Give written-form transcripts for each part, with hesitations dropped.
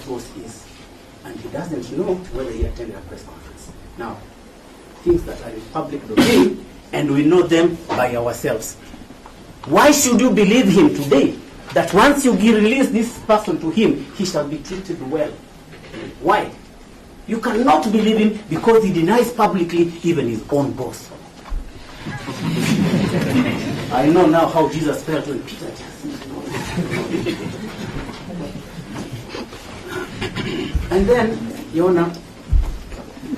boss is, and he doesn't know whether he attended a press conference. Now, things that are in public domain, and we know them by ourselves. Why should you believe him today? That once you release this person to him, he shall be treated well. Why? You cannot believe him because he denies publicly even his own boss. I know now how Jesus felt when Peter just... And then, you know,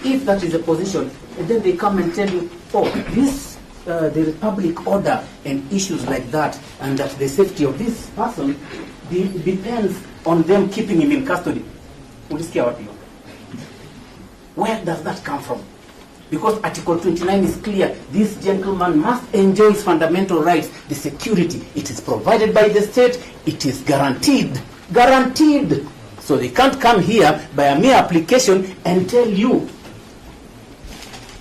if that is a position, and then they come and tell you, oh, this, the republic order and issues like that, and that the safety of this person depends on them keeping him in custody. Where does that come from? Because Article 29 is clear. This gentleman must enjoy his fundamental rights. The security, it is provided by the state. It is guaranteed. Guaranteed. So they can't come here by a mere application and tell you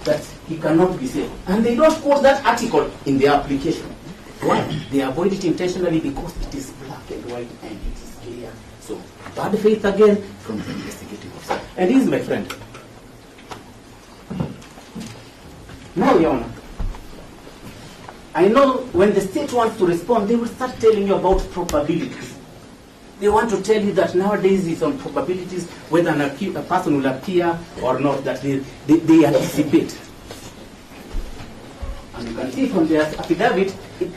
that he cannot be safe. And they don't quote that article in their application. Why? They avoid it intentionally because it is black and white and it is clear. So bad faith again from the investigative officer. And he is my friend. Now, Your Honor, I know when the state wants to respond, they will start telling you about probabilities. They want to tell you that nowadays it's on probabilities whether a person will appear or not, that they anticipate. And you can see from their affidavit,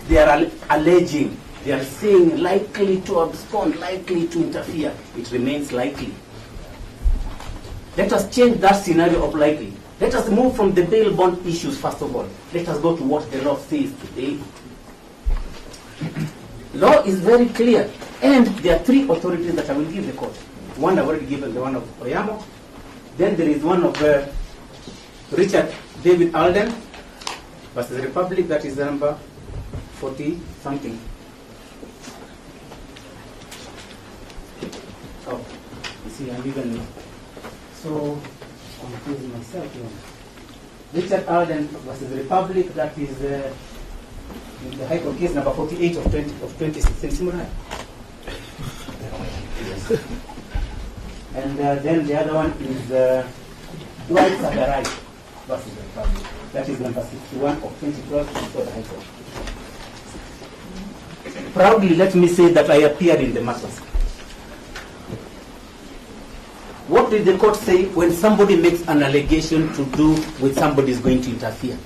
they are alleging, they are saying likely to abscond, likely to interfere. It remains likely. Let us change that scenario of likely. Let us move from the bail bond issues first of all. Let us go to what the law says today. Law is very clear. And there are three authorities that I will give the court. One I've already given, the one of Oyamo. Then there is one of Richard David Alden versus the Republic, that is number 40-something. Oh, you see, I'm even... So, I'm confusing myself here. Richard Alden versus the Republic, that is in the High Court case number 48 of 2016. Yes. And then the other one is Dwight Sagarai versus the Republic. That is number 61 of 2012 before the High Court. Proudly, let me say that I appeared in the matters. What did the court say when somebody makes an allegation to do with somebody is going to interfere?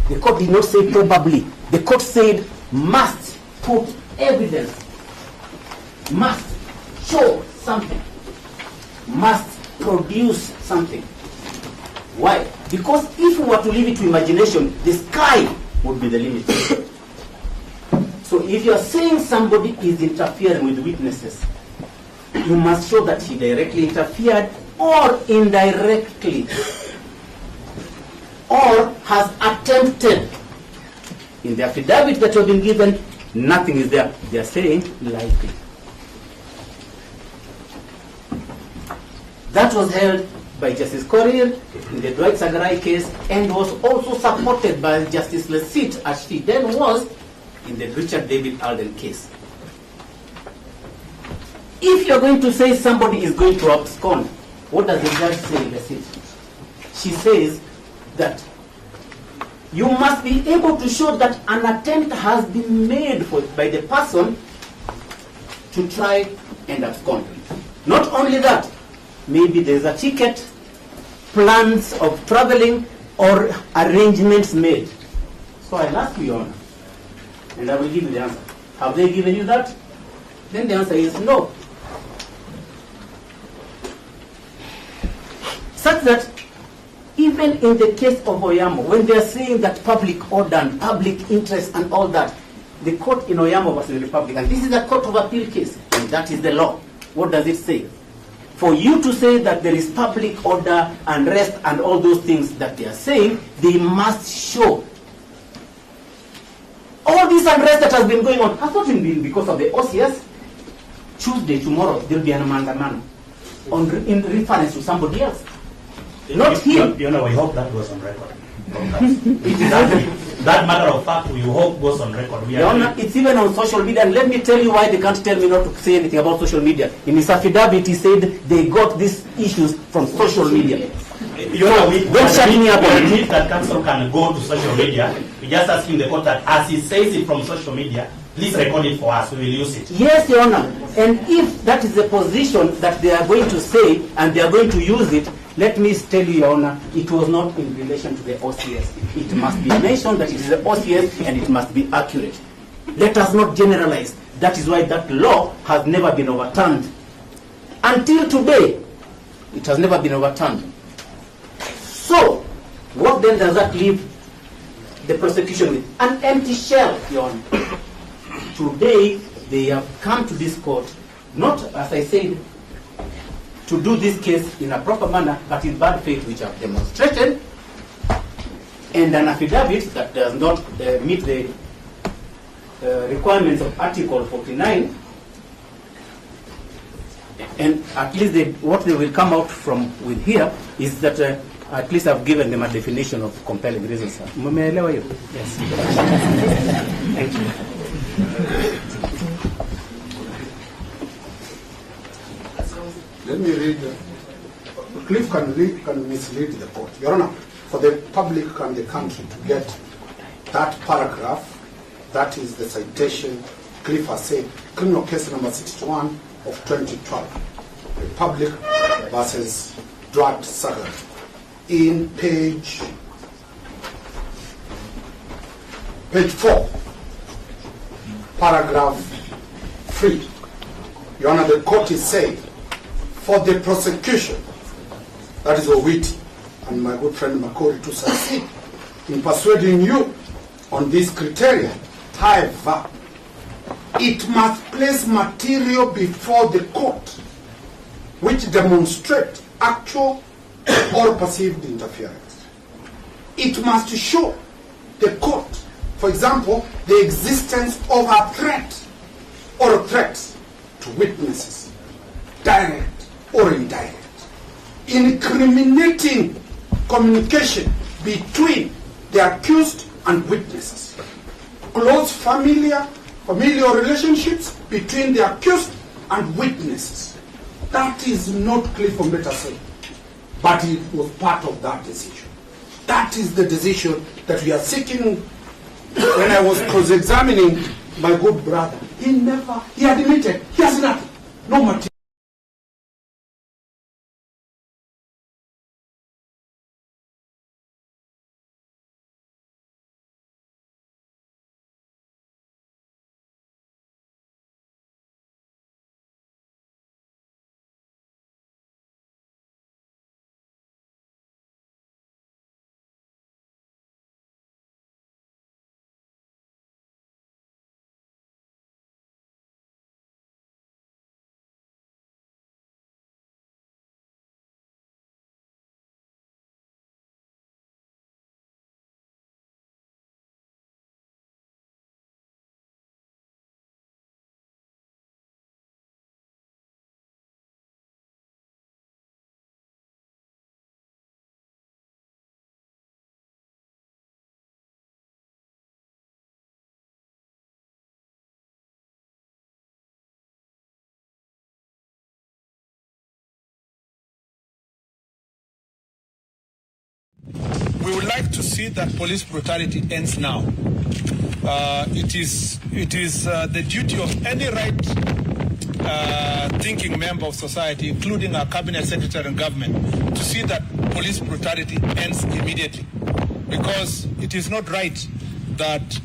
The court did not say probably. The court said must put evidence, must show something, must produce something. Why? Because if we were to leave it to imagination, the sky would be the limit. So if you are saying somebody is interfering with witnesses, you must show that he directly interfered or indirectly or has attempted. In the affidavit that have been given, nothing is there. They are saying likely. That was held by Justice Korir in the Dwight Sagarai case and was also supported by Justice Lesit as she then was in the Richard David Alden case. If you're going to say somebody is going to abscond, what does the judge say, Lesit? She says that you must be able to show that an attempt has been made by the person to try and abscond. Not only that, maybe there's a ticket, plans of traveling, or arrangements made. So I'll ask you, Your Honor, and I will give you the answer. Have they given you that? Then the answer is no. Such that even in the case of Oyamo, when they are saying that public order and public interest and all that, the court in Oyamo versus the Republic, and this is a court of appeal case, and that is the law. What does it say? For you to say that there is public order and rest and all those things that they are saying, they must show. All this unrest that has been going on has not been because of the OCS. Tuesday, tomorrow, there will be an mandamano in reference to somebody else. Not him. You know, I hope that goes on record. It is that matter of fact we hope goes on record. Your Honor, it's even on social media, and let me tell you why they can't tell me not to say anything about social media. In his affidavit, he said they got these issues from social media. Your Honor, don't shut me up on it. That counsel can go to social media. We're just asking the court that as he says it from social media, please record it for us. We will use it. Yes, Your Honor. And if that is the position that they are going to say and they are going to use it, let me tell you, Your Honor, it was not in relation to the OCS. It must be mentioned that it is the OCS and it must be accurate. Let us not generalize. That is why that law has never been overturned. Until today, it has never been overturned. So, what then does that leave the prosecution with? An empty shell, Your Honor. Today, they have come to this court, not, as I said, to do this case in a proper manner, but in bad faith, which have demonstrated, and an affidavit that does not meet the requirements of Article 49, and at least what they will come out from with here is that at least I've given them a definition of compelling reasons. Yes. Thank you. Let me read. Cliff can mislead the court. Your Honor, for the public and the country to get that paragraph, that is the citation Cliff has said, criminal case number 61 of 2012, Republic versus Drat Sagar, in page 4, paragraph 3. Your Honor, the court is saying, for the prosecution, that is Owiti and my good friend Makori, to succeed in persuading you on this criteria, however, it must place material before the court which demonstrate actual or perceived interference. It must show the court, for example, the existence of a threat or threats to witnesses, direct or indirect, incriminating communication between the accused and witnesses, close familial relationships between the accused and witnesses. That is not clear from better say, but it was part of that decision. That is the decision that we are seeking. When I was cross-examining my good brother, he admitted he has nothing, no material. We would like to see that police brutality ends now. It is the duty of any right-thinking member of society, including our cabinet secretary and government, to see that police brutality ends immediately. Because it is not right that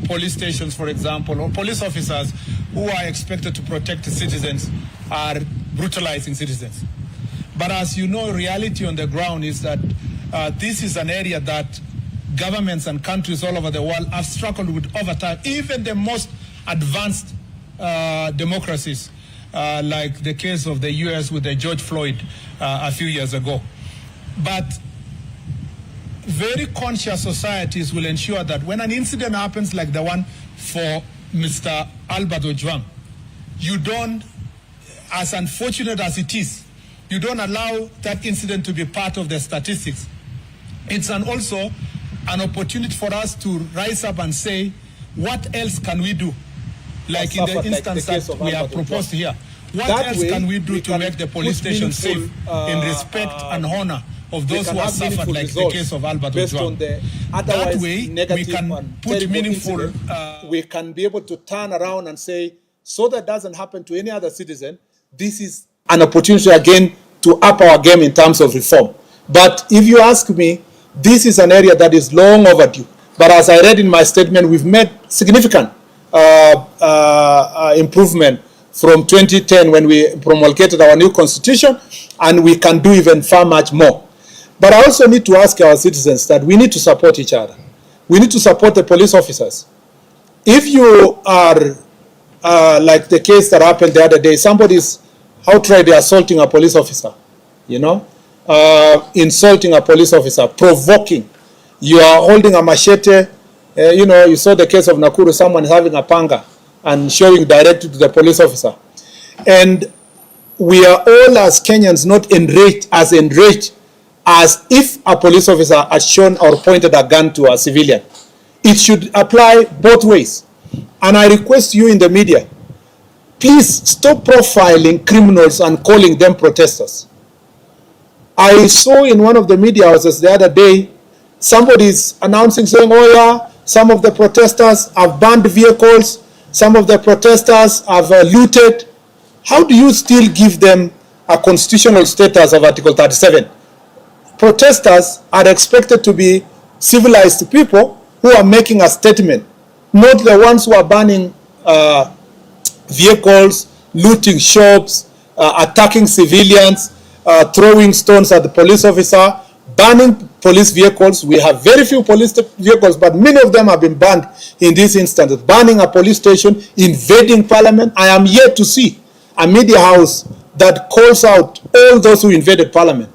police stations, for example, or police officers who are expected to protect citizens are brutalizing citizens. But as you know, reality on the ground is that this is an area that governments and countries all over the world have struggled with over time. Even the most advanced democracies, like the case of the US with the George Floyd a few years ago. But very conscious societies will ensure that when an incident happens like the one for Mr. Albert Ojwang, you don't, as unfortunate as it is, you don't allow that incident to be part of the statistics. It's also an opportunity for us to rise up and say, what else can we do? Like in the instance that we have proposed here. What else can we do to make the police station safe in respect and honor of those who have suffered, like the case of Albert Ojwang? That way, we can put meaningful... we can be able to turn around and say, so that doesn't happen to any other citizen, this is an opportunity again to up our game in terms of reform. But if you ask me, this is an area that is long overdue. But as I read in my statement, we've made significant improvement from 2010 when we promulgated our new constitution, and we can do even far much more. But I also need to ask our citizens that we need to support each other. We need to support the police officers. If you are, like the case that happened the other day, somebody's outright assaulting a police officer, you know, insulting a police officer, provoking. You are holding a machete, you know, you saw the case of Nakuru, someone having a panga and showing directly to the police officer. And we are all as Kenyans not enraged as if a police officer had shown or pointed a gun to a civilian. It should apply both ways. And I request you in the media, please stop profiling criminals and calling them protesters. I saw in one of the media houses the other day, somebody's announcing, saying, oh yeah, some of the protesters have burned vehicles, some of the protesters have looted. How do you still give them a constitutional status of Article 37? Protesters are expected to be civilized people who are making a statement, not the ones who are burning vehicles, looting shops, attacking civilians, throwing stones at the police officer, burning police vehicles. We have very few police vehicles, but many of them have been burned in this instance. Burning a police station, invading parliament. I am yet to see a media house that calls out all those who invaded parliament.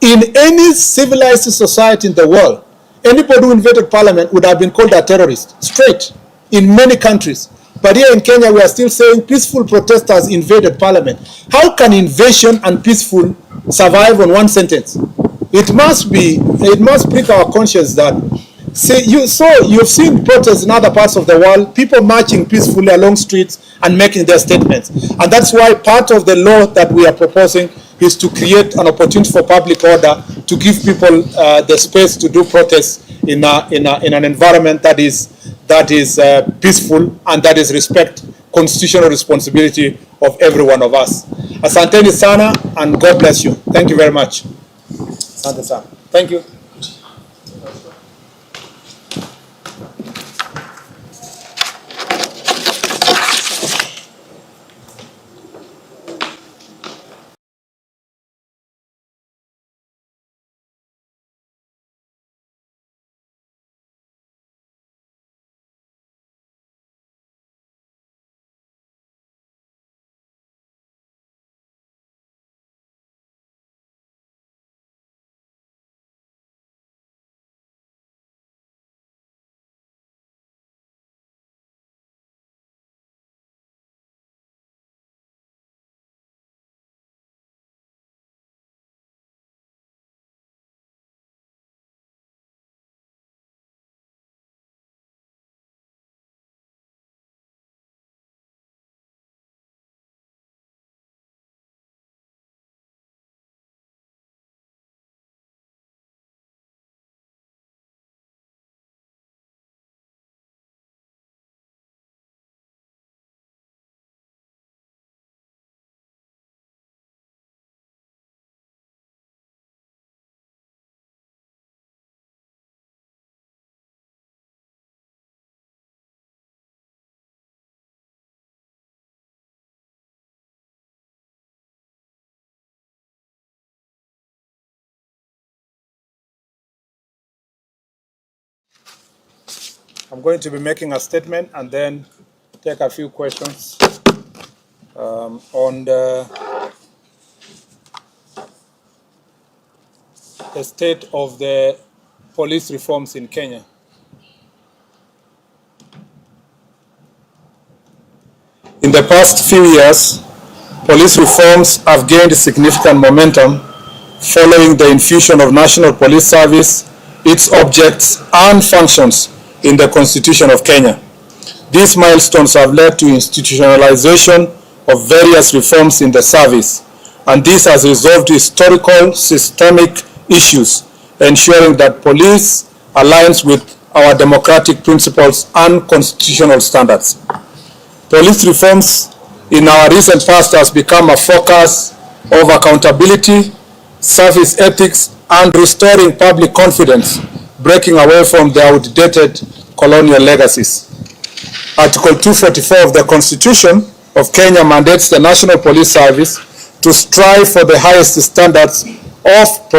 In any civilized society in the world, anybody who invaded parliament would have been called a terrorist, straight, in many countries. But here in Kenya, we are still saying peaceful protesters invaded parliament. How can invasion and peaceful survive on one sentence? It must prick our conscience that, you've seen protests in other parts of the world, people marching peacefully along streets and making their statements. And that's why part of the law that we are proposing is to create an opportunity for public order to give people the space to do protests in an environment that is peaceful and that is respect constitutional responsibility of every one of us. Asanteni sana and God bless you. Thank you very much. Asante sana. Thank you. I'm going to be making a statement and then take a few questions on the state of the police reforms in Kenya. In the past few years, police reforms have gained significant momentum following the infusion of National Police Service its objects and functions in the Constitution of Kenya. These milestones have led to institutionalization of various reforms in the service, and this has resolved historical systemic issues, ensuring that police aligns with our democratic principles and constitutional standards. Police reforms in our recent past has become a focus of accountability, service ethics, and restoring public confidence, breaking away from the outdated colonial legacies. Article 244 of the Constitution of Kenya mandates the National Police Service to strive for the highest standards of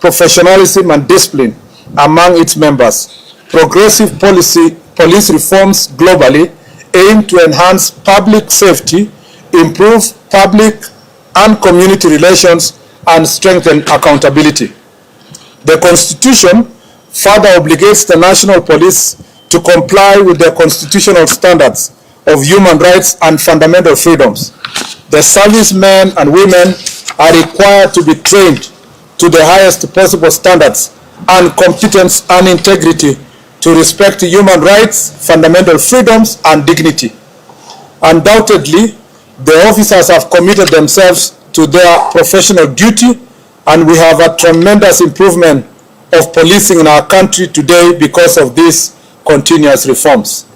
professionalism and discipline among its members. Progressive police reforms globally aim to enhance public safety, improve public and community relations, and strengthen accountability. The Constitution further obligates the National Police to comply with the constitutional standards of human rights and fundamental freedoms. The servicemen and women are required to be trained to the highest possible standards and competence and integrity to respect human rights, fundamental freedoms, and dignity. Undoubtedly, the officers have committed themselves to their professional duty, and we have a tremendous improvement of policing in our country today because of these continuous reforms.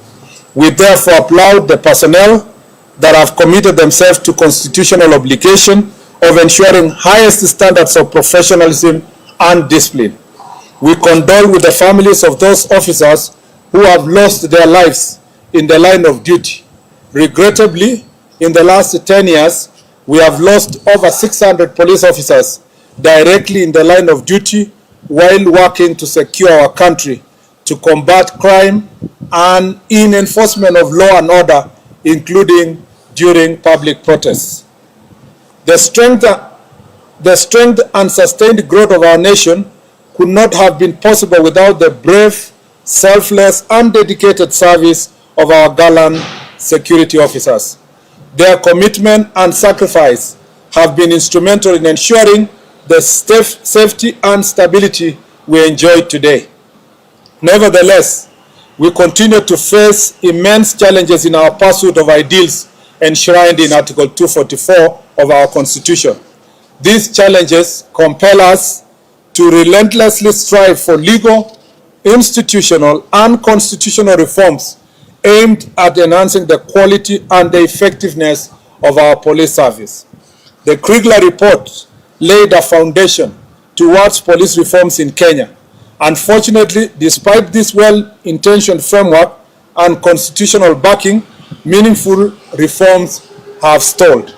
We therefore applaud the personnel that have committed themselves to constitutional obligation of ensuring highest standards of professionalism and discipline. We condole with the families of those officers who have lost their lives in the line of duty. Regrettably, in the last 10 years, we have lost over 600 police officers directly in the line of duty while working to secure our country, to combat crime, and in enforcement of law and order, including during public protests. The strength and sustained growth of our nation could not have been possible without the brave, selfless, and dedicated service of our gallant security officers. Their commitment and sacrifice have been instrumental in ensuring the safety and stability we enjoy today. Nevertheless, we continue to face immense challenges in our pursuit of ideals enshrined in Article 244 of our Constitution. These challenges compel us to relentlessly strive for legal, institutional, and constitutional reforms aimed at enhancing the quality and the effectiveness of our police service. The Kriegler report laid a foundation towards police reforms in Kenya. Unfortunately, despite this well-intentioned framework and constitutional backing, meaningful reforms have stalled.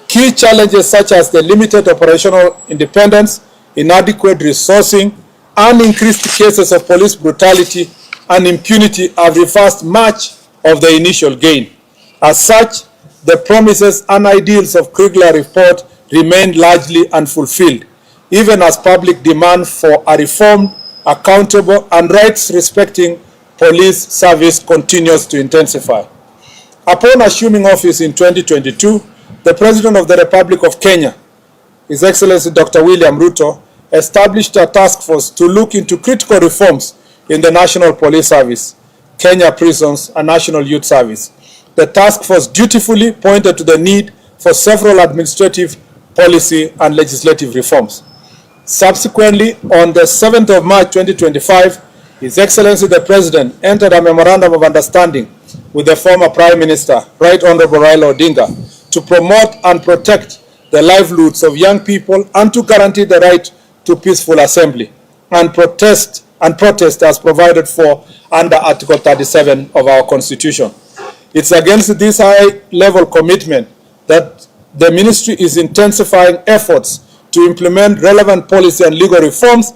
Key challenges such as the limited operational independence, inadequate resourcing, and increased cases of police brutality and impunity have reversed much of the initial gain. As such, the promises and ideals of Kriegler report remain largely unfulfilled, even as public demand for a reformed, accountable, and rights-respecting police service continues to intensify. Upon assuming office in 2022, the President of the Republic of Kenya, His Excellency Dr. William Ruto, established a task force to look into critical reforms in the National Police Service, Kenya Prisons, and National Youth Service. The task force dutifully pointed to the need for several administrative, policy, and legislative reforms. Subsequently, on the 7th of March 2025, His Excellency the President entered a memorandum of understanding with the former Prime Minister, Right Honorable Raila Odinga, to promote and protect the livelihoods of young people and to guarantee the right to peaceful assembly and protest as provided for under Article 37 of our Constitution. It's against this high-level commitment that the Ministry is intensifying efforts to implement relevant policy and legal reforms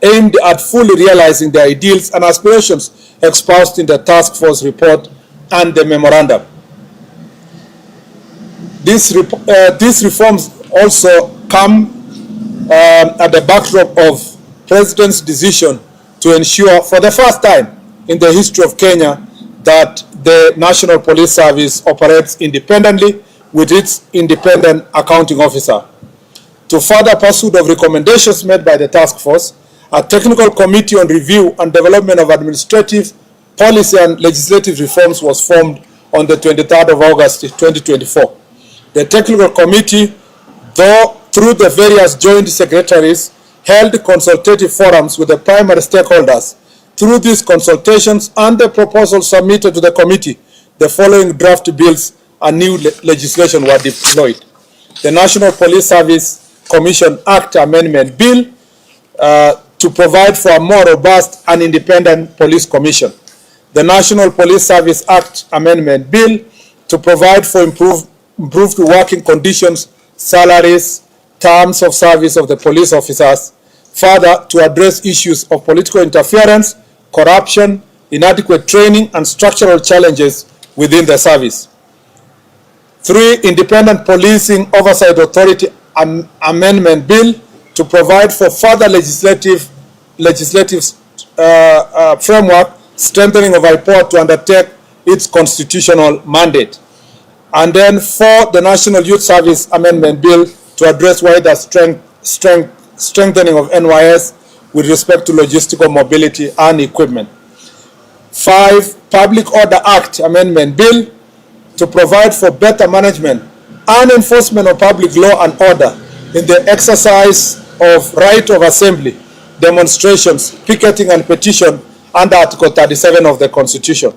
aimed at fully realizing the ideals and aspirations espoused in the task force report and the memorandum. These reforms also come at the backdrop of President's decision to ensure for the first time in the history of Kenya that the National Police Service operates independently with its independent accounting officer. To further pursuit of recommendations made by the task force, A technical committee on review and development of administrative, policy and legislative reforms was formed on the 23rd of August 2024. The technical committee, though through the various joint secretaries, held consultative forums with the primary stakeholders. Through these consultations and the proposals submitted to the committee, the following draft bills and new legislation were deployed. The National Police Service Commission Act Amendment Bill to provide for a more robust and independent police commission. The National Police Service Act Amendment Bill to provide for improved working conditions, salaries, terms of service of the police officers. Further, to address issues of political interference, corruption, inadequate training, and structural challenges within the service. 3. Independent Policing Oversight Authority Amendment Bill to provide for further legislative framework, strengthening of IPOA to undertake its constitutional mandate. And then 4. The National Youth Service Amendment Bill to address wider strengthening of NYS with respect to logistical mobility and equipment. 5. Public Order Act Amendment Bill to provide for better management and enforcement of public law and order in the exercise of right of assembly, demonstrations, picketing and petition under Article 37 of the Constitution.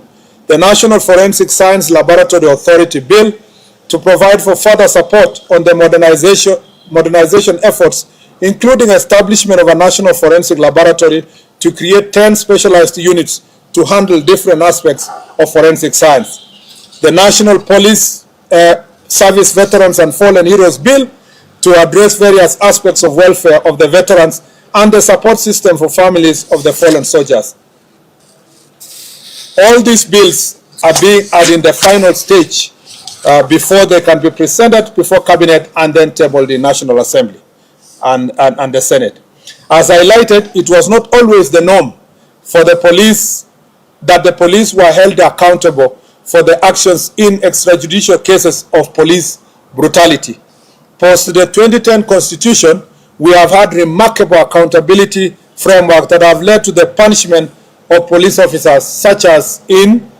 The National Forensic Science Laboratory Authority Bill to provide for further support on the modernization efforts, including establishment of a National Forensic Laboratory to create 10 specialized units to handle different aspects of forensic science. The National Police Service Veterans and Fallen Heroes Bill to address various aspects of welfare of the veterans and the support system for families of the fallen soldiers. All these bills are in the final stage before they can be presented before Cabinet and then tabled in National Assembly and the Senate. As highlighted, it was not always the norm for the police that the police were held accountable for the actions in extrajudicial cases of police brutality. Post the 2010 Constitution, we have had remarkable accountability framework that have led to the punishment of police officers, such as in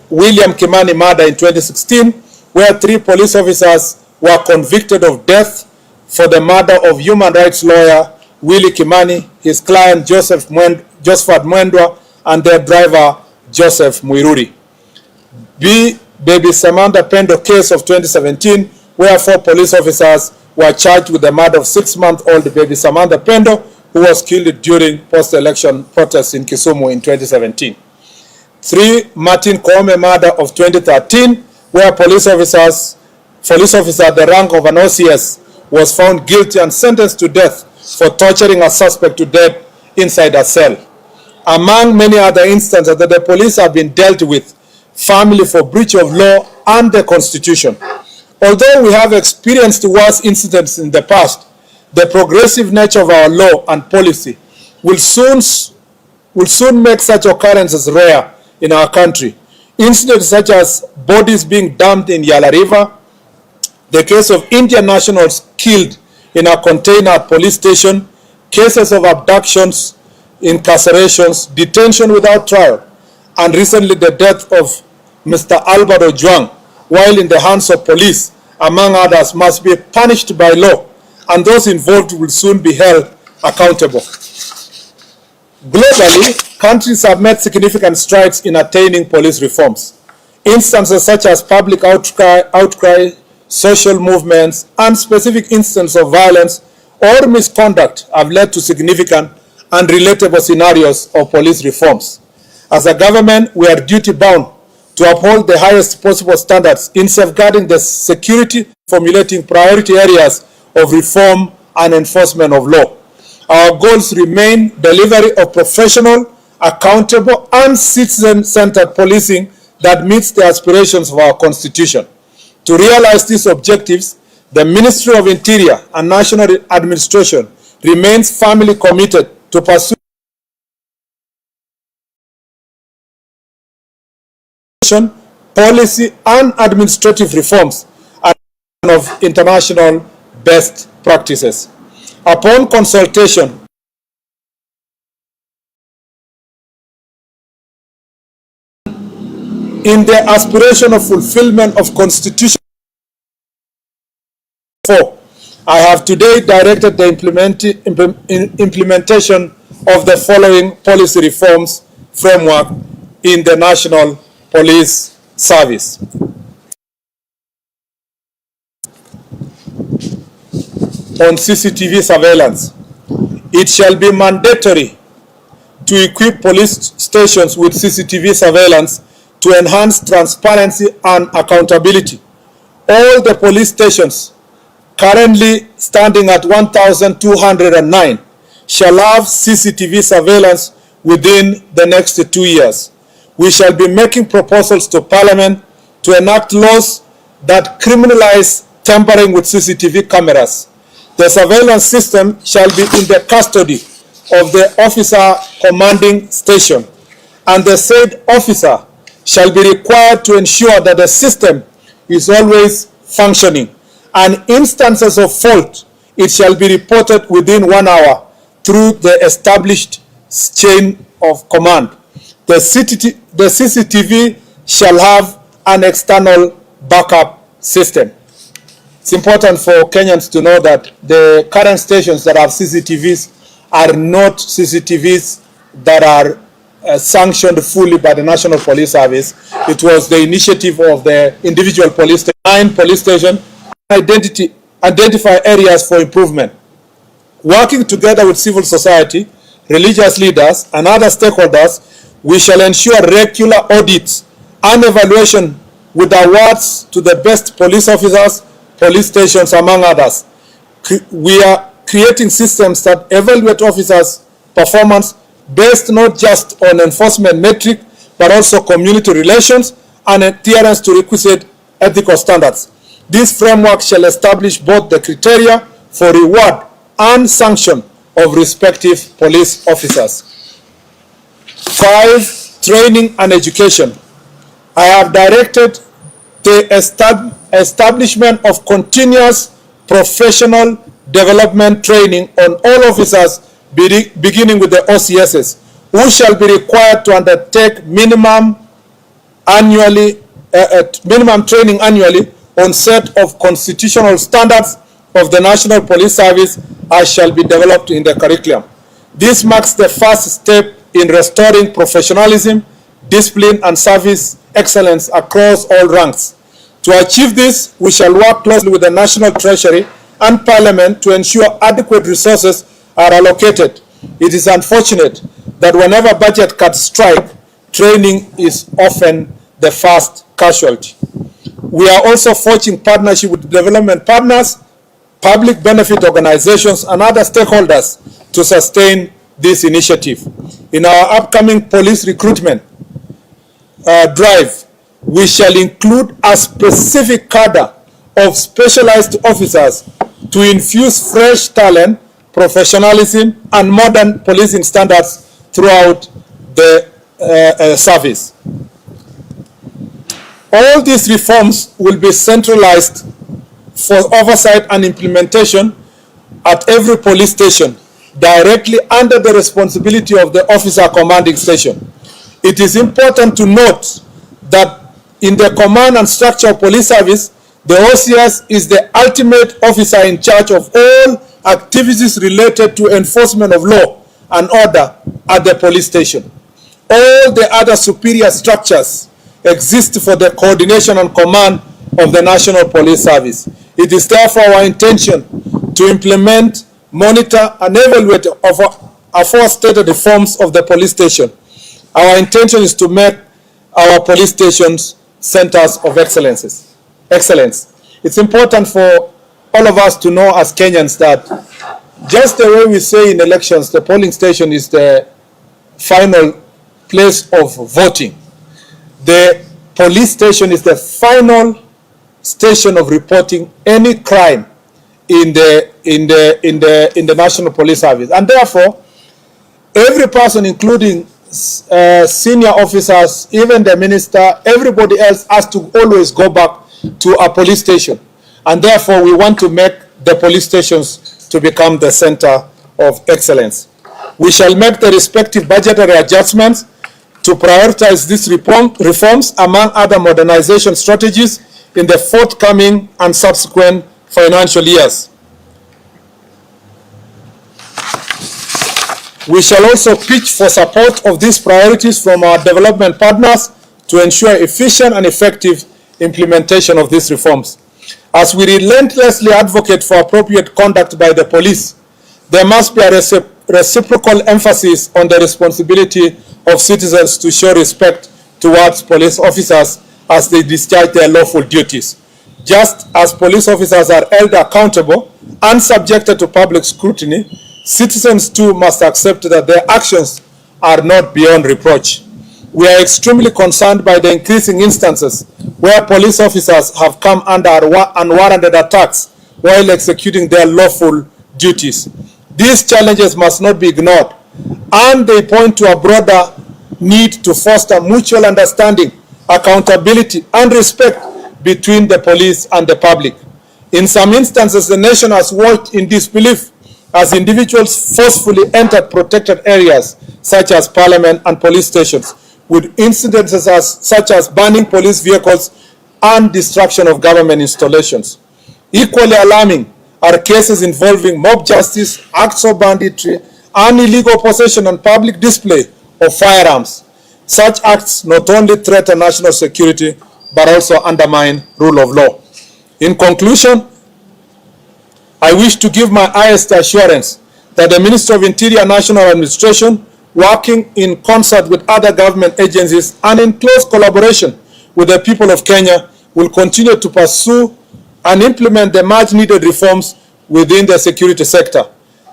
William Kimani murder in 2016, where 3 police officers were convicted of death for the murder of human rights lawyer Willie Kimani, his client Josephat Mwendwa, and their driver Joseph Muiruri. B. Baby Samantha Pendo case of 2017, where 4 police officers were charged with the murder of 6-month-old baby Samantha Pendo, who was killed during post-election protests in Kisumu in 2017. 3. Martin Koome murder of 2013, where police officer at the rank of an OCS was found guilty and sentenced to death for torturing a suspect to death inside a cell. Among many other instances that the police have been dealt with, family for breach of law and the Constitution. Although we have experienced worse incidents in the past, the progressive nature of our law and policy will soon make such occurrences rare in our country. Incidents such as bodies being dumped in Yala River, the case of Indian nationals killed in a container at police station, cases of abductions, incarcerations, detention without trial, and recently the death of Mr. Albert Ojwang while in the hands of police, among others, must be punished by law, and those involved will soon be held accountable. Globally, countries have made significant strides in attaining police reforms. Instances such as public outcry, social movements, and specific instances of violence or misconduct have led to significant and relatable scenarios of police reforms. As a government, we are duty-bound to uphold the highest possible standards in safeguarding the security, formulating priority areas of reform and enforcement of law. Our goals remain delivery of professional, accountable, and citizen-centered policing that meets the aspirations of our Constitution. To realize these objectives, the Ministry of Interior and National Administration remains firmly committed to pursue policy and administrative reforms and of international best practices. Upon consultation in the aspiration of fulfillment of Constitution 4, I have today directed the implementation of the following policy reforms framework in the National Police Service. On CCTV surveillance, it shall be mandatory to equip police stations with CCTV surveillance to enhance transparency and accountability. All the police stations currently standing at 1,209 shall have CCTV surveillance within the next 2 years. We shall be making proposals to Parliament to enact laws that criminalize tampering with CCTV cameras. The surveillance system shall be in the custody of the officer commanding station, and the said officer shall be required to ensure that the system is always functioning, and instances of fault, it shall be reported within 1 hour through the established chain of command. The CCTV shall have an external backup system. It's important for Kenyans to know that the current stations that have CCTVs are not CCTVs that are sanctioned fully by the National Police Service. It was the initiative of the individual police station. 9 police stations identify areas for improvement. Working together with civil society, religious leaders, and other stakeholders, we shall ensure regular audits and evaluation with awards to the best police officers, police stations, among others. We are creating systems that evaluate officers' performance based not just on enforcement metric, but also community relations and adherence to requisite ethical standards. This framework shall establish both the criteria for reward and sanction of respective police officers. 5. Training and education. I have directed the establishment of continuous professional development training on all officers beginning with the OCSs, who shall be required to undertake minimum training annually on set of constitutional standards of the National Police Service as shall be developed in the curriculum. This marks the first step in restoring professionalism, discipline, and service excellence across all ranks. To achieve this, we shall work closely with the National Treasury and Parliament to ensure adequate resources are allocated. It is unfortunate that whenever budget cuts strike, training is often the first casualty. We are also forging partnership with development partners, public benefit organizations, and other stakeholders to sustain this initiative. In our upcoming police recruitment drive, we shall include a specific cadre of specialized officers to infuse fresh talent, professionalism, and modern policing standards throughout the service. All these reforms will be centralized for oversight and implementation at every police station, directly under the responsibility of the officer commanding station. It is important to note that in the command and structure of police service, the OCS is the ultimate officer in charge of all activities related to enforcement of law and order at the police station. All the other superior structures exist for the coordination and command of the National Police Service. It is therefore our intention to implement, monitor, and evaluate aforestated reforms of the police station. Our intention is to make our police stations centers of excellence. It's important for all of us to know as Kenyans that just the way we say in elections, the polling station is the final place of voting. The police station is the final station of reporting any crime in the National Police Service, and therefore every person, including senior officers, even the minister, everybody else has to always go back to a police station, and therefore we want to make the police stations to become the center of excellence. We shall make the respective budgetary adjustments to prioritize these reforms among other modernization strategies in the forthcoming and subsequent financial years. We shall also pitch for support of these priorities from our development partners to ensure efficient and effective implementation of these reforms. As we relentlessly advocate for appropriate conduct by the police, there must be a reciprocal emphasis on the responsibility of citizens to show respect towards police officers as they discharge their lawful duties. Just as police officers are held accountable and subjected to public scrutiny, citizens too must accept that their actions are not beyond reproach. We are extremely concerned by the increasing instances where police officers have come under unwarranted attacks while executing their lawful duties. These challenges must not be ignored, and they point to a broader need to foster mutual understanding, accountability, and respect between the police and the public. In some instances, the nation has watched in disbelief as individuals forcefully entered protected areas such as parliament and police stations, with incidences such as burning police vehicles and destruction of government installations. Equally alarming are cases involving mob justice, acts of banditry, and illegal possession and public display of firearms. Such acts not only threaten national security, but also undermine rule of law. In conclusion, I wish to give my highest assurance that the Ministry of Interior National Administration, working in concert with other government agencies and in close collaboration with the people of Kenya, will continue to pursue and implement the much needed reforms within the security sector.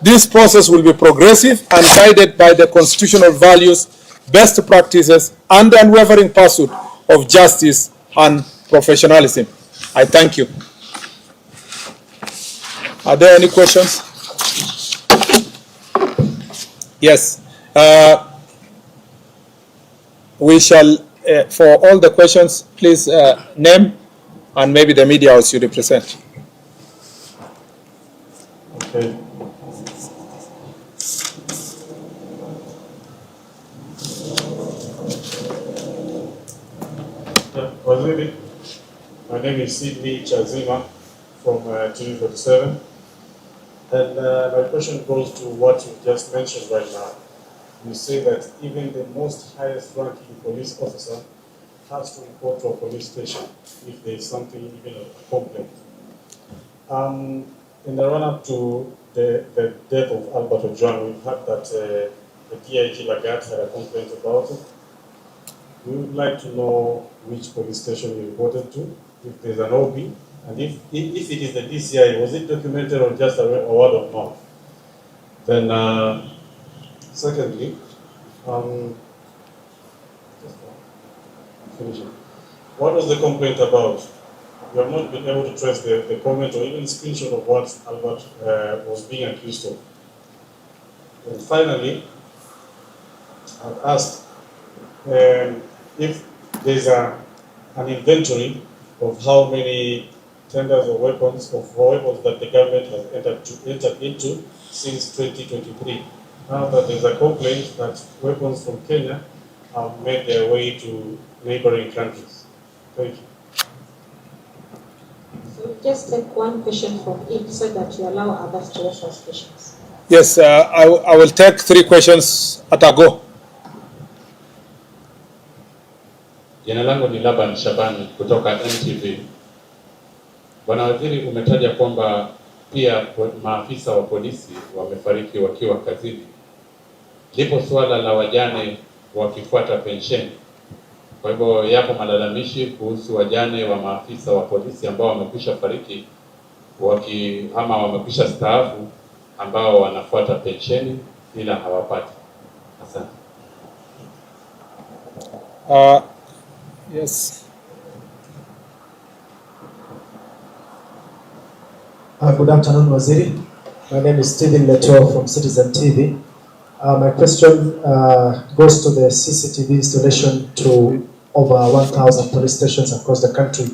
This process will be progressive and guided by the constitutional values, best practices, and the unwavering pursuit of justice and professionalism. I thank you. Are there any questions? Yes. We shall, for all the questions, please name and maybe the media house you represent. Okay. Waziri, my name is Sidney Chazima from TV47, and my question goes to what you just mentioned right now. You say that even the most highest ranking police officer has to report to a police station if there is something, even a complaint. In the run-up to the death of Albert Ojwang, we've heard that the DIG Lagat had a complaint about it. We would like to know which police station you reported to, if there's an OB, and if it is the DCI, was it documented or just a word of mouth? Then, secondly, what was the complaint about? You have not been able to trace the comment or even screenshot of what Albert was being accused of. And finally, I've asked if there's an inventory of how many tenders or weapons that the government has entered into since 2023. Now that there's a complaint that weapons from Kenya have made their way to neighboring countries. Thank you. So just take one question from each so that you allow others to ask us questions. Yes, I will take 3 questions at a go. Jina langu ni Laban Shabani kutoka NTV. Bwana Waziri, umetaja kwamba pia maafisa wa polisi wamefariki wakiwa kazini. Lipo suala la wajane wakifuata pensheni. Kwa hivyo yapo malalamishi kuhusu wajane wa maafisa wa polisi ambao wamekwisha fariki ama wamekwisha staafu ambao wanafuata pensheni ila hawapati. Asante. Yes. Good afternoon, Waziri. My name is Stephen Leto from Citizen TV. My question goes to the CCTV installation to over 1,000 police stations across the country.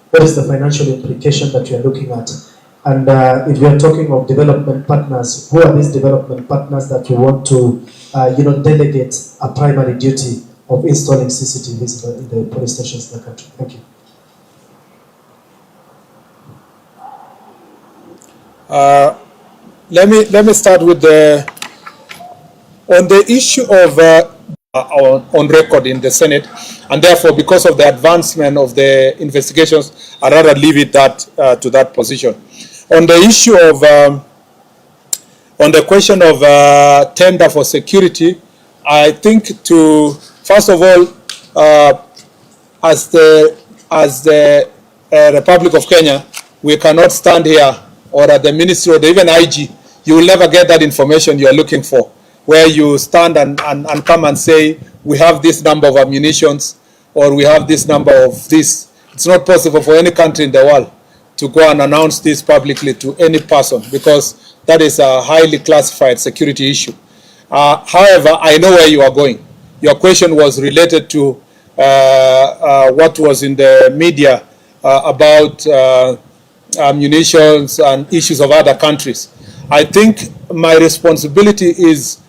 What is the financial implication that we are looking at? And if we are talking of development partners, who are these development partners that we want to, delegate a primary duty of installing CCTVs in the police stations in the country? Thank you. Let me start with on the issue of on record in the Senate, and therefore because of the advancement of the investigations, I'd rather leave it to that position. On the issue of on the question of tender for security, I think first of all, as the Republic of Kenya, we cannot stand here or at the ministry or even IG, you will never get that information you are looking for, where you stand and come and say, we have this number of ammunitions or we have this number of this. It's not possible for any country in the world to go and announce this publicly to any person, because that is a highly classified security issue. However, I know where you are going. Your question was related to what was in the media about munitions and issues of other countries. I think my responsibility is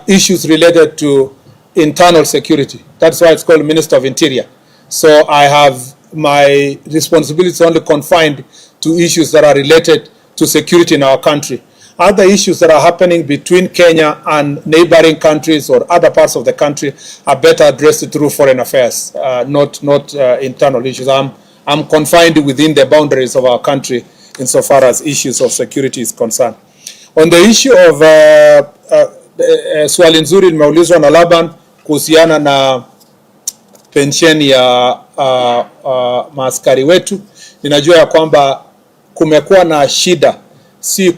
issues related to internal security. That's why it's called Minister of Interior. So I have my responsibilities only confined to issues that are related to security in our country. Other issues that are happening between Kenya and neighboring countries or other parts of the country are better addressed through foreign affairs, not internal issues. I'm confined within the boundaries of our country insofar as issues of security is concerned. On the issue of swali nzuri limeulizwa na Laban kuhusiana na pensheni ya maaskari wetu. Ninajua ya kwamba kumekuwa na shida, si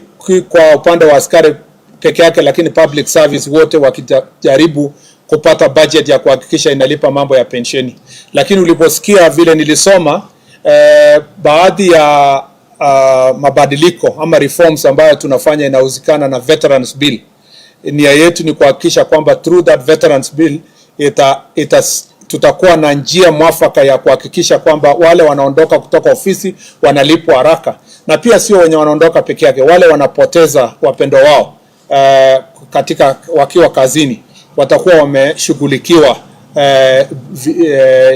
kwa upande wa askari peke yake, lakini public service wote wakijaribu kupata budget ya kuhakikisha inalipa mambo ya pensheni. Lakini uliposikia vile nilisoma baadhi ya mabadiliko ama reforms ambayo tunafanya inahusikana na Veterans Bill, nia yetu ni kuhakikisha kwamba through that Veterans Bill tutakuwa na njia mwafaka ya kuhakikisha kwamba wale wanaondoka kutoka ofisi wanalipwa haraka, na pia sio wenye wanaondoka peke yake, wale wanapoteza wapendo wao katika wakiwa kazini watakuwa wameshughulikiwa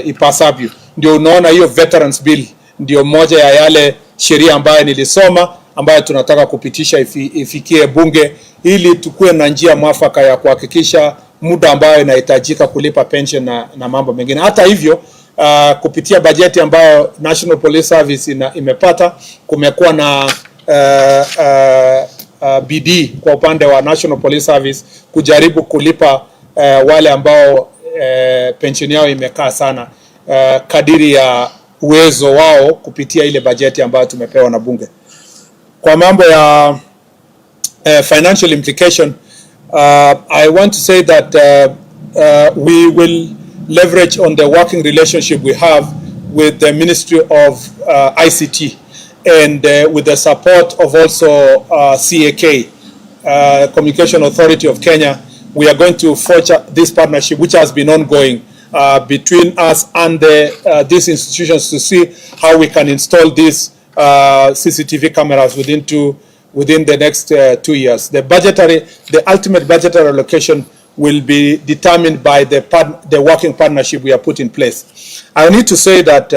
ipasavyo. Ndio unaona hiyo Veterans Bill ndio moja ya yale sheria ambayo nilisoma ambayo tunataka kupitisha ifikie bunge, ili tukue na njia mwafaka ya kuhakikisha muda ambayo inahitajika kulipa pension na mambo mengine. Hata hivyo kupitia bajeti ambayo National Police Service imepata, kumekuwa na bidii kwa upande wa National Police Service kujaribu kulipa wale ambao pension yao imekaa sana kadiri ya uwezo wao kupitia ile bajeti ambayo tumepewa na bunge. Kwa mambo ya financial implication, I want to say that we will leverage on the working relationship we have with the Ministry of ICT and with the support of also CAK, Communication Authority of Kenya. We are going to forge this partnership, which has been ongoing between us and these institutions, to see how we can install these CCTV cameras within the next 2 years. The ultimate budgetary allocation will be determined by the working partnership we have put in place. I need to say that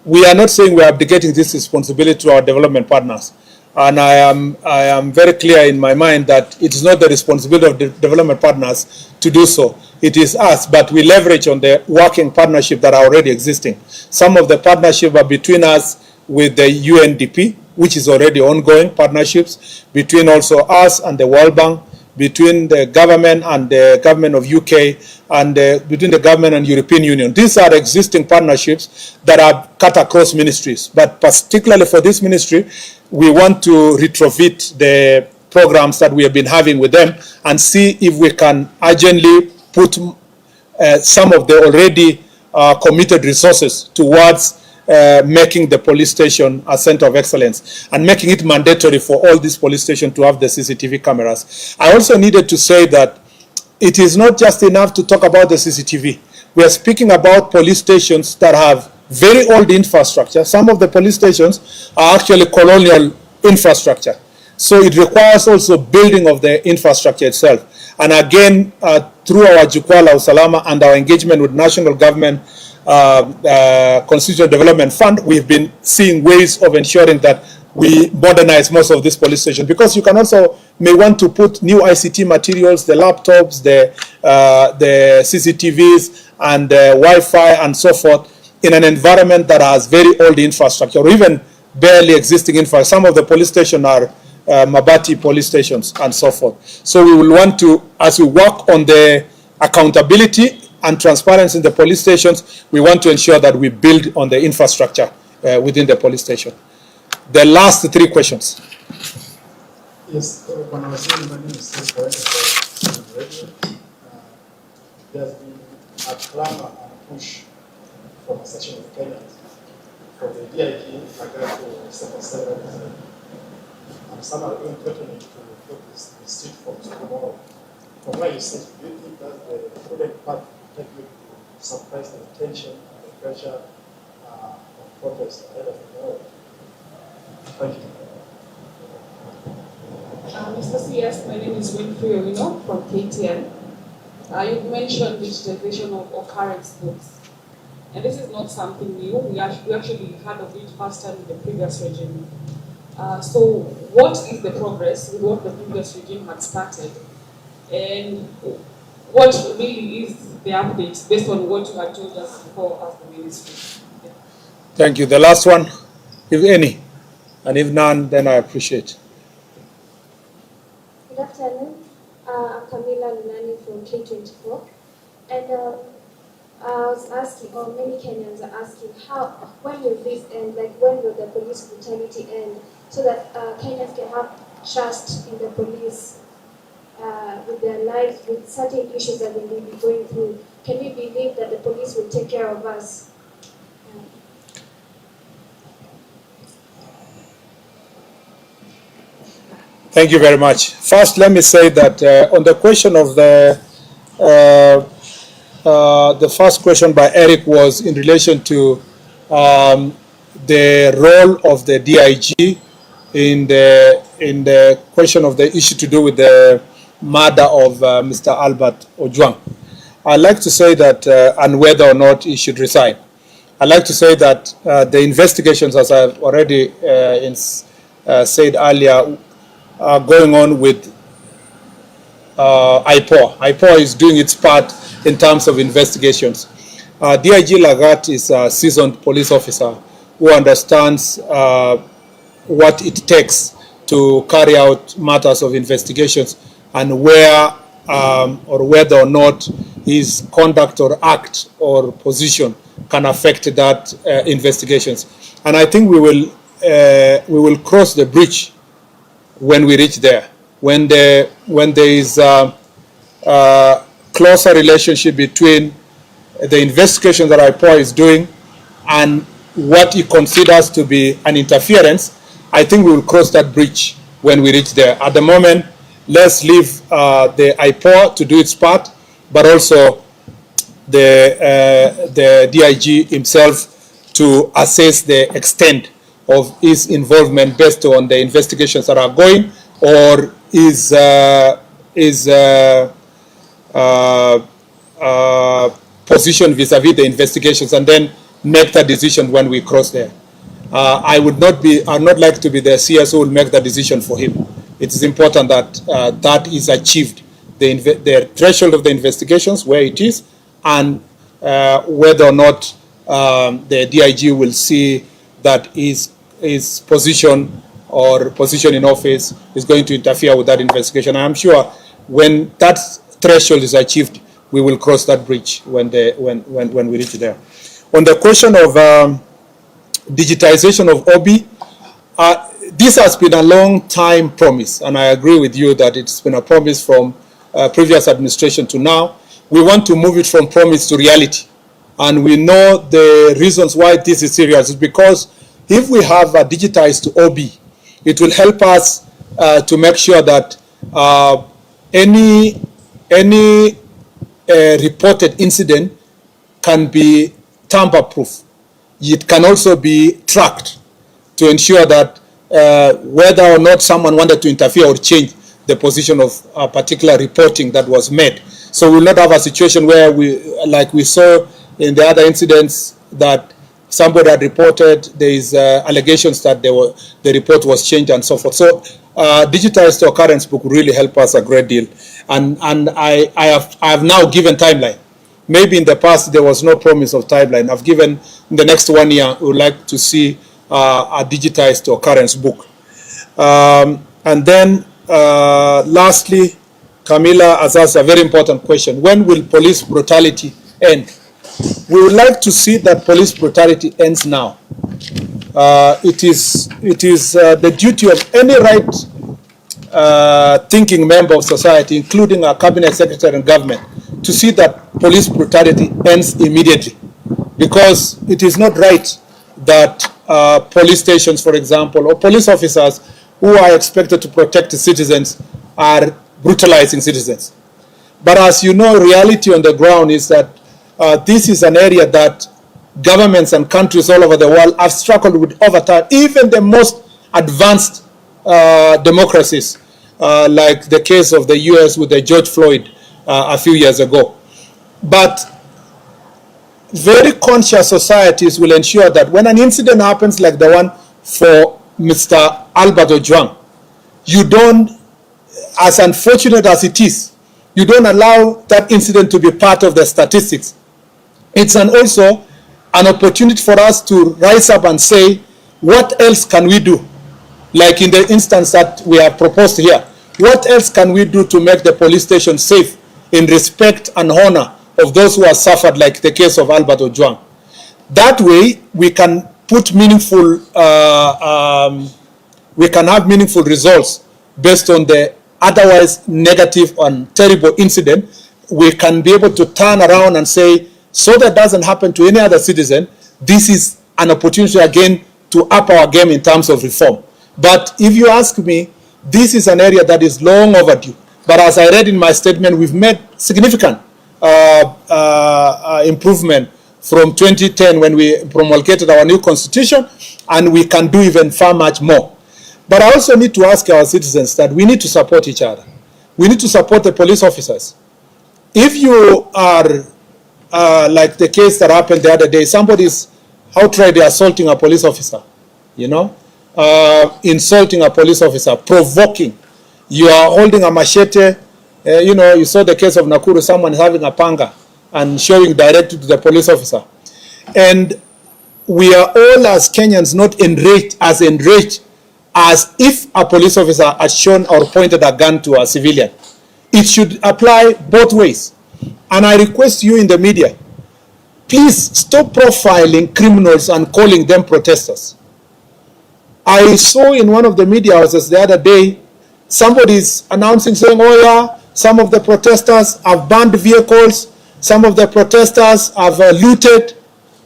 we are not saying we are abdicating this responsibility to our development partners. And I am very clear in my mind that it is not the responsibility of the development partners to do so. It is us, but we leverage on the working partnership that are already existing. Some of the partnership are between us with the UNDP, which is already ongoing partnerships, between also us and the World Bank, between the government and the government of UK, and between the government and European Union. These are existing partnerships that are cut across ministries. But particularly for this ministry, we want to retrofit the programs that we have been having with them and see if we can urgently put some of the already committed resources towards making the police station a center of excellence and making it mandatory for all these police stations to have the CCTV cameras. I also needed to say that it is not just enough to talk about the CCTV. We are speaking about police stations that have very old infrastructure. Some of the police stations are actually colonial infrastructure. So it requires also building of the infrastructure itself. And again, through our Jukwaa la Usalama and our engagement with national government Constitutional Development Fund, we've been seeing ways of ensuring that we modernize most of these police stations, because you can also may want to put new ICT materials, the laptops, the CCTVs and Wi-Fi and so forth in an environment that has very old infrastructure or even barely existing infrastructure. Some of the police stations are Mabati police stations and so forth. So we will want to, as we work on the accountability and transparency in the police stations, we want to ensure that we build on the infrastructure within the police station. The last three questions. Yes, when I was saying my name is Steve, there's been a clamor and push from a section of Kenyans for the DIG to 77, and some are even threatening to put the street from tomorrow. From where you sit, do you think that's the prudent path to take you to suppress the tension and the pressure of protest ahead of tomorrow? Thank you. Mr. CS, my name is Winfrey Owino from KTN. You've mentioned digitization of current books. And this is not something new. We actually heard of it faster in the previous regime. So what is the progress with what the previous regime had started? And what really is the update based on what you had told us before as the ministry? Yeah. Thank you. The last one, if any, and if none, then I appreciate. Good afternoon. I'm Camila Lunani from K24. And I was asking, or many Kenyans are asking, when will this end? Like, when will the police brutality end? So that Kenyans can have trust in the police with their lives, with certain issues that they may be going through. Can we believe that the police will take care of us? Thank you very much. First, let me say that on the question of the first question by Eric was in relation to the role of the DIG in the question of the issue to do with the murder of Mr. Albert Ojwang. I'd like to say that, and whether or not he should resign. I'd like to say that the investigations, as I've already said earlier, are going on with IPOA. IPOA is doing its part in terms of investigations. DIG Lagat is a seasoned police officer who understands what it takes to carry out matters of investigations and where or whether or not his conduct or act or position can affect that investigations. And I think we will cross the bridge when we reach there. When there is a closer relationship between the investigation that IPOA is doing and what he considers to be an interference, I think we will cross that bridge when we reach there. At the moment, let's leave the IPOA to do its part, but also the DIG himself to assess the extent of his involvement based on the investigations that are going, or his position vis-a-vis the investigations, and then make that decision when we cross there. I would not like to be the CS who will make that decision for him. It is important that that is achieved, the threshold of the investigations, where it is, and whether or not the DIG will see that his position or position in office is going to interfere with that investigation. I'm sure when that threshold is achieved, we will cross that bridge when we reach there. On the question of digitization of OB, this has been a long time promise, and I agree with you that it's been a promise from previous administration to now. We want to move it from promise to reality, and we know the reasons why this is serious. It's because if we have a digitized OB, it will help us to make sure that any reported incident can be tamper-proof. It can also be tracked to ensure that whether or not someone wanted to interfere or change, the position of a particular reporting that was made. So we will not have a situation where like we saw in the other incidents, that somebody had reported there is allegations that the report was changed and so forth. So digitized occurrence book really help us a great deal. And I have now given timeline. Maybe in the past there was no promise of timeline. I've given in the next 1 year we would like to see a digitized occurrence book. And then lastly, Camilla has asked a very important question. When will police brutality end? We would like to see that police brutality ends now. It is the duty of any right-thinking member of society, including our cabinet secretary and government, to see that police brutality ends immediately. Because it is not right that police stations, for example, or police officers who are expected to protect the citizens are brutalizing citizens. But as you know, reality on the ground is that this is an area that governments and countries all over the world have struggled with over time. Even the most advanced democracies, like the case of the US with the George Floyd a few years ago. But very conscious societies will ensure that when an incident happens like the one for Mr. Albert Ojwang, you don't, as unfortunate as it is, you don't allow that incident to be part of the statistics. It's also an opportunity for us to rise up and say, what else can we do? Like in the instance that we have proposed here, what else can we do to make the police station safe in respect and honor of those who have suffered, like the case of Albert Ojwang? That way, we can put meaningful, we can have meaningful results based on the otherwise negative and terrible incident. We can be able to turn around and say, so that doesn't happen to any other citizen, this is an opportunity again to up our game in terms of reform. But if you ask me, this is an area that is long overdue. But as I read in my statement, we've made significant improvement from 2010 when we promulgated our new constitution, and we can do even far much more. But I also need to ask our citizens that we need to support each other. We need to support the police officers. If you are, like the case that happened the other day, somebody's outright assaulting a police officer, you know, insulting a police officer, provoking. You are holding a machete, you know, you saw the case of Nakuru, someone having a panga and showing directly to the police officer. And we are all as Kenyans not enraged as if a police officer had shown or pointed a gun to a civilian. It should apply both ways. And I request you in the media, please stop profiling criminals and calling them protesters. I saw in one of the media houses the other day, somebody's announcing, saying, oh yeah, some of the protesters have burned vehicles, some of the protesters have looted.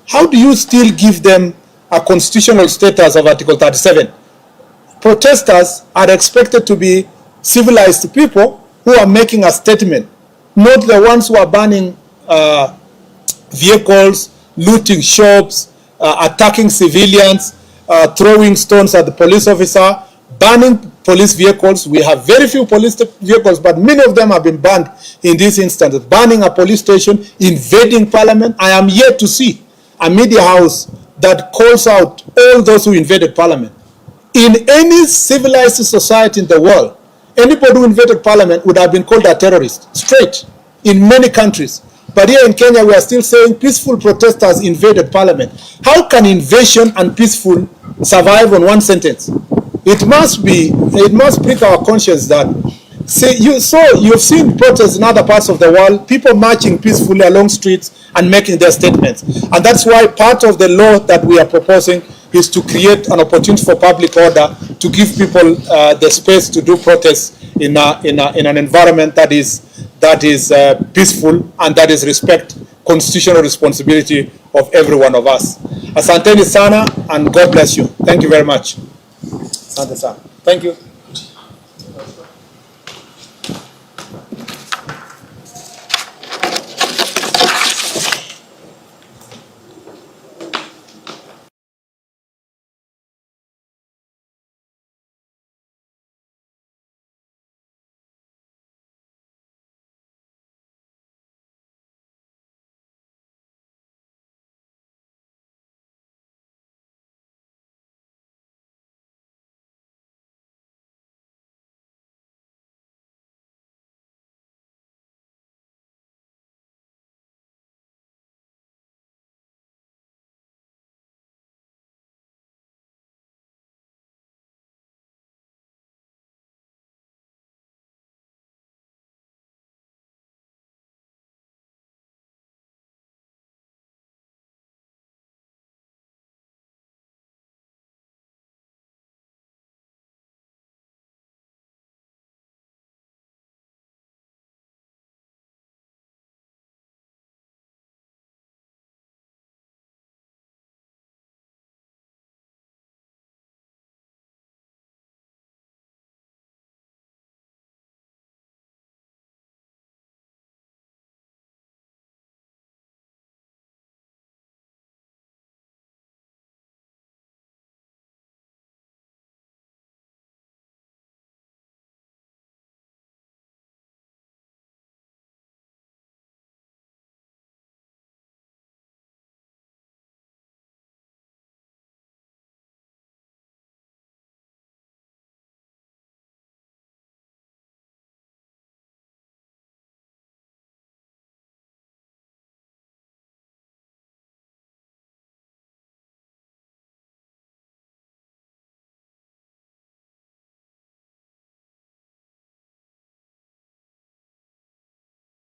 How do you still give them a constitutional status of Article 37? Protesters are expected to be civilized people who are making a statement, not the ones who are burning vehicles, looting shops, attacking civilians, throwing stones at the police officer, burning police vehicles. We have very few police vehicles, but many of them have been burned in this instance. Burning a police station, invading parliament. I am yet to see a media house that calls out all those who invaded parliament. In any civilized society in the world, anybody who invaded parliament would have been called a terrorist, straight, in many countries. But here in Kenya, we are still saying peaceful protesters invaded parliament. How can invasion and peaceful survive on one sentence? It must prick our conscience that, see, you've seen protests in other parts of the world, people marching peacefully along streets and making their statements. And that's why part of the law that we are proposing is to create an opportunity for public order to give people the space to do protests in an environment that is peaceful and that is respect constitutional responsibility of every one of us. Asanteni sana and God bless you. Thank you very much. Asante sana. Thank you.